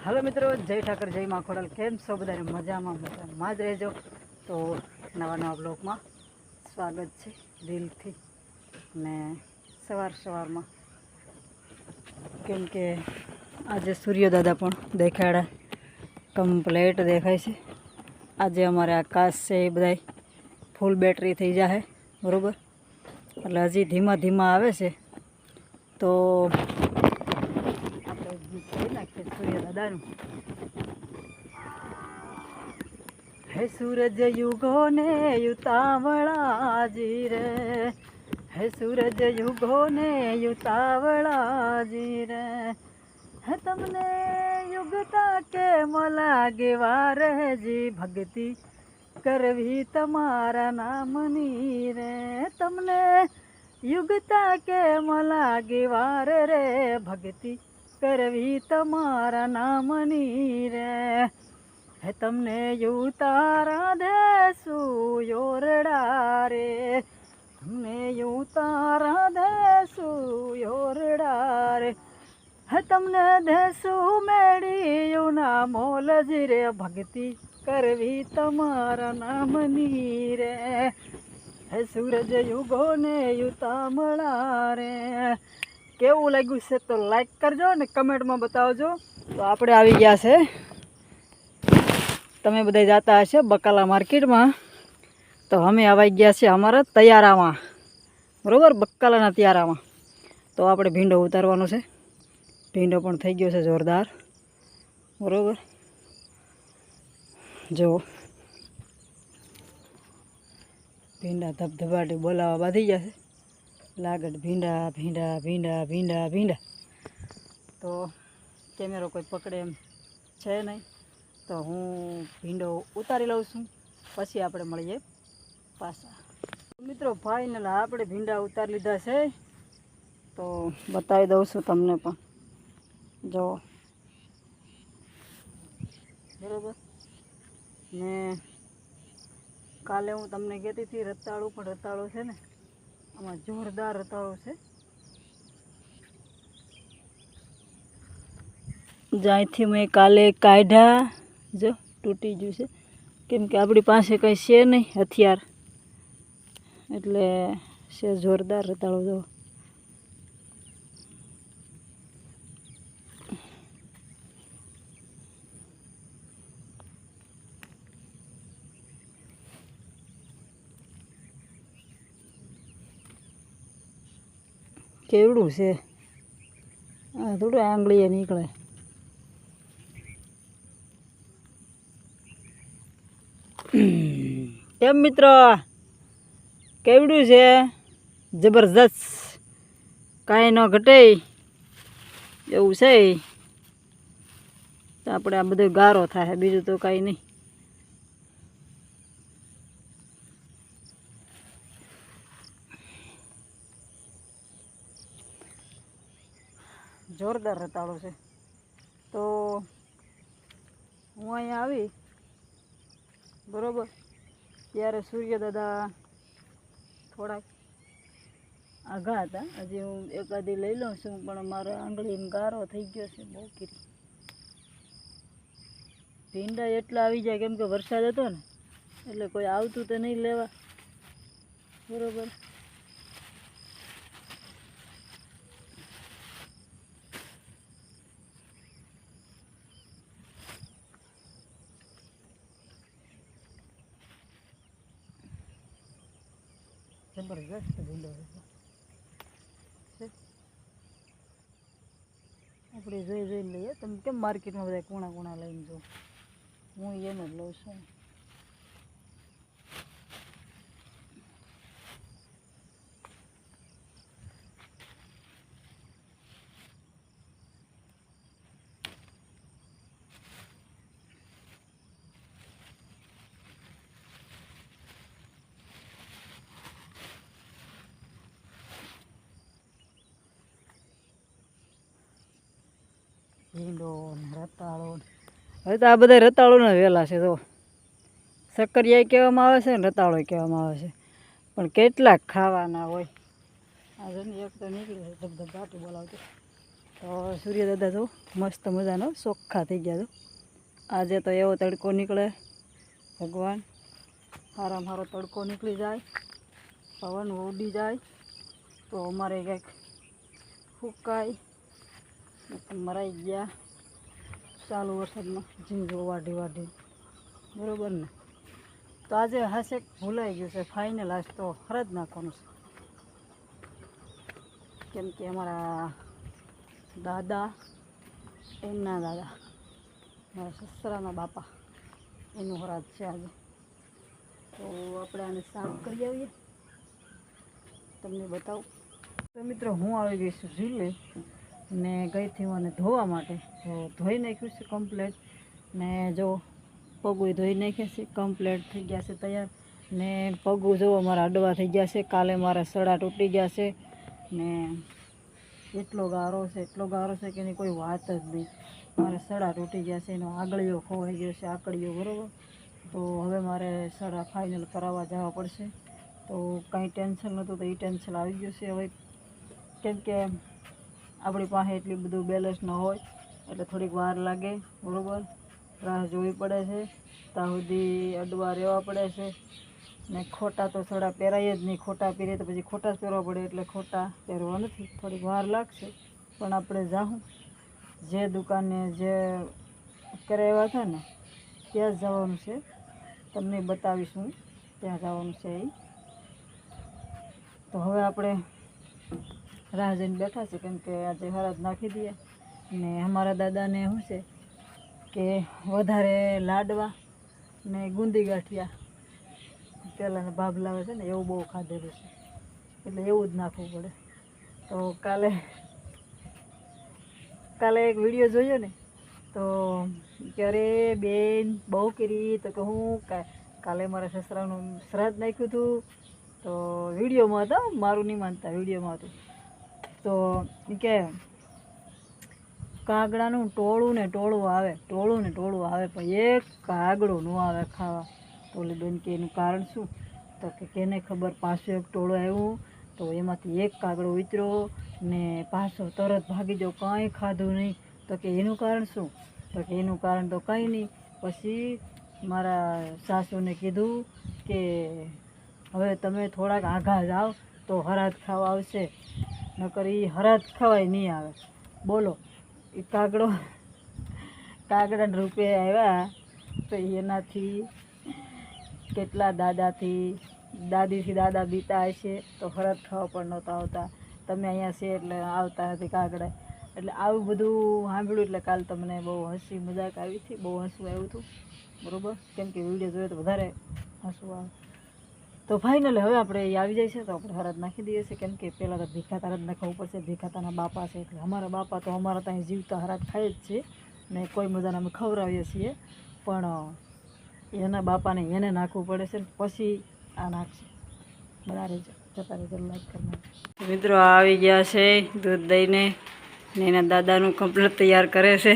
Hello मित्रों, जय ठाकर जय माँ खोडल। केम छो बधाने मजामां मजामां ज रहेजो। तो नवा नवा ब्लॉग में स्वागत है दिलथी ने सवार में केम के आज सूर्य दादा पण देखाड़ा कम्प्लेट देखाय छे। आज अमारे आकाश से बधाई फूल बेटरी थी जाए बरोबर, એટલે હજી ધીમા ધીમા આવે છે તો આપણે ગીત ગાઈ નાખીએ સૂર્ય દાદાનું। હે સૂરજ યુગો ને યુતાવળા જી રે, હે સૂરજ યુગો ને યુતાવળા જી રે, હે તમને યુગતા के लागे वार जी भक्ति करवी तमारा नामनी रे, तमने युगता के लागे वार रे भक्ति करवी तमारा नामनी रे, है तमने युतारा देसु योरड़ा रे, तमने युतारा देसु योरड़ा रे, है तमने देसु मेड़ी युना मोल जी रे भक्ति करवी तमारा नामनी रे, है सूरज युगो ने युतामला रे। केवू लाग्यु छे तो लाइक करजो ने कमेंट में बतावजो। तो आपणे आवी गया छे, तमे बधाई जाता हशे बकाला मार्केट में, तो अमे आवाई गया छे अमारा तैयारा में बरोबर, बकालाना तैयारा में। तो आपणे भींडो उतारवानो छे, भींडो पण थई गयो छे जोरदार बरोबर। जो भींडा धबधबाटी बोलावा बांधी गया छे, लागट भींडा भींडा भींडा भींडा भींडा। तो कैमरो कोई पकड़े एम छे नहीं, तो हूँ भींडो उतारी लઉં છું, પછી આપણે મળીએ પાછા। મિત્રો ફાઇનલ આપણે ભીંડા ઉતારી લીધા છે, તો બતાવી દઉં છું તમને પણ જો બરોબર ને। કાલે હું તમને કહેતી હતી રતાળું, પણ રતાળું છે ને આમાં જોરદાર રતાળું છે। જ્યાંથી મેં કાલે કાઢ્યા જો તૂટી ગયું છે, કેમ કે આપણી પાસે કંઈ છે નહીં હથિયાર, એટલે છે જોરદાર રતાળું જો। केवड़ू से थोड़ा आंगળી निकले। केम मित्र केवड़ू से जबरदस्त, काई न घटे एवं से। तो આપણે આ બધો ગારો થાય, બીજું તો કાંઈ નહીં। જોરદાર રતાળો છે। તો હું અહીંયા આવી બરોબર, ત્યારે સૂર્ય દાદા થોડાક આઘા હતા। હજી હું એકાદી લઈ લઉં છું, પણ મારા આંગળીમાં ગારો થઈ ગયો છે બહુ કીરી। ભીંડા એટલા આવી જાય કેમ કે વરસાદ હતો ને, એટલે કોઈ આવતું તો નહીં લેવા બરોબર। जबरदस्त भींडो આપણે જોઈ જોઈને લઈએ। તમે કેમ માર્કેટમાં બધા કોણા કોણા લઈને જો, હું એનો જ લઉં છું। ભીંડો ને રતાળો, હવે તો આ બધા રતાળોના વેલા છે। તો શક્કરિયા કહેવામાં આવે છે ને રતાળો કહેવામાં આવે છે, પણ કેટલાક ખાવાના હોય। આ જને એક તો નીકળી છે ધબધબાટી બોલાવતો। તો સૂર્ય દાદા જો મસ્ત મજાનો ચોખ્ખા થઈ ગયા. આજે તો એવો તડકો નીકળે ભગવાન, સારામાં સારો તડકો નીકળી જાય, પવન ઉડી જાય તો અમારે કંઈક ફૂંકાય મરાઈ ગયા ચાલુ વરસાદમાં ઝીંઝો વાઢી વાઢી, બરાબર ને. તો આજે હાસેક ભૂલાઈ ગયું છે, ફાઇનલ આજ તો હરજ નાખવાનું છે. કેમ કે અમારા દાદા, એમના દાદા, મારા સસરાના બાપા, એનું હરાજ છે આજે. તો આપણે આને સાફ કરી આવીએ, તમને બતાવું. તો મિત્રો હું આવી ગઈ છું ઝીલે ને ગઈ હતી મને ધોવા માટે. તો ધોઈ નાખ્યું છે કમ્પ્લેટ ને જો પગું ધોઈ નાખ્યા છે, કમ્પ્લેટ થઈ ગયા છે તૈયાર. ને પગું જો મારા અડવા થઈ ગયા છે, કાલે મારા સડા તૂટી ગયા છે ને એટલો ગારો છે કે એની કોઈ વાત જ નહીં. મારે સડા તૂટી ગયા છે, એનો આગળીઓ ખોવાઈ ગયો છે, આકડીઓ, બરાબર. તો હવે મારે સડા ફાઇનલ કરાવવા જવા પડશે. તો કંઈ ટેન્શન નહોતું તો એ ટેન્શન આવી ગયું છે હવે. કેમ કે આપણી પાસે એટલી બધું બેલેન્સ ન હોય એટલે થોડીક વાર લાગે, બરાબર. રાહ જોવી પડે છે, ત્યાં સુધી અડવા રહેવા પડે છે. ને ખોટા તો સડા પહેરાય જ નહીં, ખોટા પહેરીએ તો પછી ખોટા જ પહેરવા પડે, એટલે ખોટા પહેરવા નથી. થોડીક વાર લાગશે પણ આપણે જાઉં જે દુકાને જે કરાવ્યા હતા ને ત્યાં જ જવાનું છે. તમને બતાવીશું ત્યાં જવાનું છે એ. તો હવે આપણે રાહ જઈને બેઠા છે, કેમ કે આજે હરાજ નાખી દઈએ. ને અમારા દાદાને શું છે કે વધારે લાડવા ને ગુંદી ગાંઠિયા પહેલાંના ભાભલા આવે છે ને એવું બહુ ખાધેલું છે, એટલે એવું જ નાખવું પડે. તો કાલે એક વિડીયો જોયો ને તો ક્યારે બેન બહુ કરી તો કે હું કાલે મારા સસરાનું શ્રાદ્ધ નાખ્યું હતું. તો વિડીયોમાં હતો, મારું નહીં માનતા, વિડીયોમાં હતું. તો કે કાગડાનું ટોળું ને ટોળું આવે પણ એક કાગડું ન આવે ખાવા. તો ઓલી બેન કે એનું કારણ શું? તો કે કેને ખબર, પાછું એક ટોળું આવ્યું તો એમાંથી એક કાગડો ઉતરો ને પાછો તરત ભાગી જાવ, કાંઈ ખાધું નહીં. તો કે એનું કારણ શું? તો કે એનું કારણ તો કંઈ નહીં. પછી મારા સાસુને કીધું કે હવે તમે થોડાક આઘા જાઓ તો હરાજ ખાવા આવશે, નકર એ હરાજ ખાવાય નહીં આવે. બોલો, એ કાગડાના રૂપે આવ્યા તો એનાથી કેટલા દાદીથી દાદા બીતા હશે તો હરાજ ખાવા પણ નહોતા આવતા. તમે અહીંયા છે એટલે આવતા નથી કાગડા. એટલે આવું બધું સાંભળ્યું એટલે કાલ તમને બહુ હસી મજાક આવી હતી, બહુ હસવું આવ્યું હતું, બરાબર. કેમ કે વિડીયો જોયો તો વધારે હસવું આવે. તો ફાઇનલ હવે આપણે એ આવી જાય છે તો આપણે હરાજ નાખી દઈએ છીએ. કેમ કે પહેલાં તો ભીખાતા હરાજ નાખવું પડશે, ભીખાતાના બાપા છે એટલે અમારા બાપા તો અમારા ત્યાં જીવતા હરાજ ખાય જ છે ને કોઈ મજાને અમે ખવડાવીએ છીએ. પણ એના બાપાને એને નાખવું પડે છે, પછી આ નાખશે. બધા રહેજો, જતા રહેજો, લાઈક કરી. મિત્રો આવી ગયા છે દૂધ દઈને ને એના દાદાનું કમ્પ્લીટ તૈયાર કરે છે.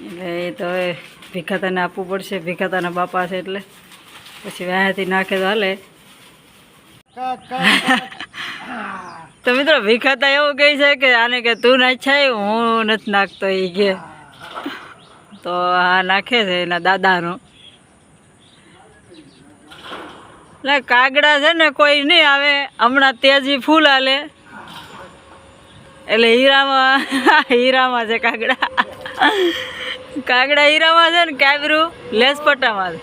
એટલે એ તો હવે ભીખાતાને આપવું પડશે, ભીખાતાના બાપા છે એટલે પછી વ્યાહથી નાખે તો હાલે. તો મિત્રો ભીખાતા એવું કહે છે કે આને કે તું નાખાય, હું નથી નાખતો એ કે. તો આ નાખે છે એના દાદાનું. એટલે કાગડા છે ને કોઈ નહીં આવે, હમણાં તેજી ફૂલ હાલે એટલે હીરામાં છે કાગડા. હીરામાં છે ને કાબરું લેસપટ્ટામાં છે.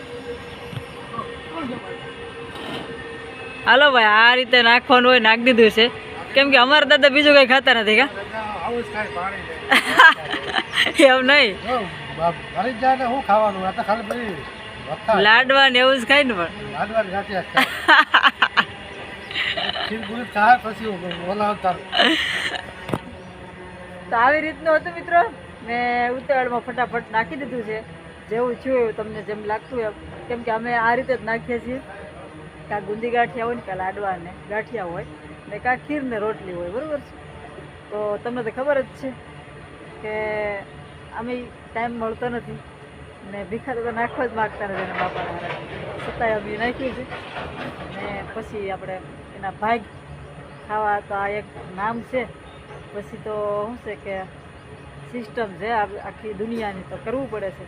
હાલો ભાઈ, આ રીતે નાખવાનું હોય, નાખી દીધું છે. કેમ કે અમારા દાદા બીજું કંઈ ખાતા નથી કા એમ નહીં, લાડવા ને એવું જ ખાય ને. તો આવી રીતનું હતું મિત્રો. મેં ઉતાવળમાં ફટાફટ નાખી દીધું છે, જેવું થયું એવું તમને જેમ લાગતું એમ. કેમ કે અમે આ રીતે જ નાખીએ છીએ. કાં ગુંદી ગાંઠિયા હોય ને, કાં લાડવા ને ગાંઠિયા હોય ને, કાં ખીર ને રોટલી હોય, બરાબર છે. તો તમને તો ખબર જ છે કે અમે ટાઈમ મળતો નથી ને ભીખાતા તો નાખવા જ માગતા નથી એના બાપાના. છતાંય અમે નાખ્યું છે ને પછી આપણે એના ભાગ ખાવા તો આ એક નામ છે, પછી તો શું છે કે સિસ્ટમ છે આખી દુનિયાની, તો કરવું પડે છે.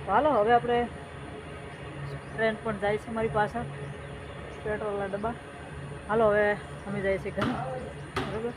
તો હાલો હવે આપણે ટ્રેન પણ જાય છે મારી પાછળ, પેટ્રોલના ડબ્બા. હાલો હવે અમે જઈએ છીએ ઘરે, બરાબર.